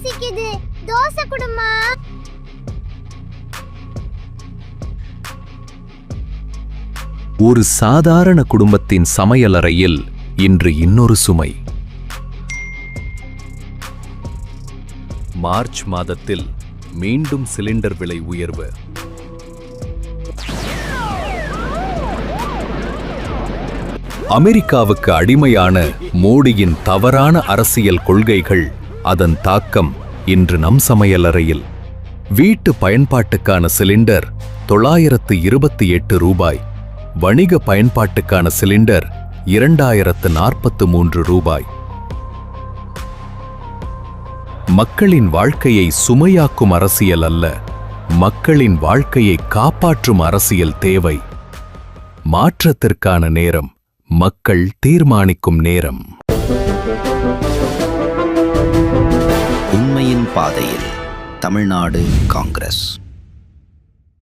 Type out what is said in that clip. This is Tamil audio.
பசிக்குது, தோசை குடுமா. ஒரு சாதாரண குடும்பத்தின் சமையலறையில் இன்று இன்னொரு சுமை. மார்ச் மாதத்தில் மீண்டும் சிலிண்டர் விலை உயர்வு. அமெரிக்காவுக்கு அடிமையான மோடியின் தவறான அரசியல் கொள்கைகள், அதன் தாக்கம் இன்று நம் சமையலறையில். வீட்டு பயன்பாட்டுக்கான சிலிண்டர் 928 ரூபாய். வணிக பயன்பாட்டுக்கான சிலிண்டர் 2043 ரூபாய். மக்களின் வாழ்க்கையை சுமையாக்கும் அரசியல் அல்ல, மக்களின் வாழ்க்கையை காப்பாற்றும் அரசியல் தேவை. மாற்றத்திற்கான நேரம், மக்கள் தீர்மானிக்கும் நேரம். உண்மையின் பாதையில் தமிழ்நாடு காங்கிரஸ்.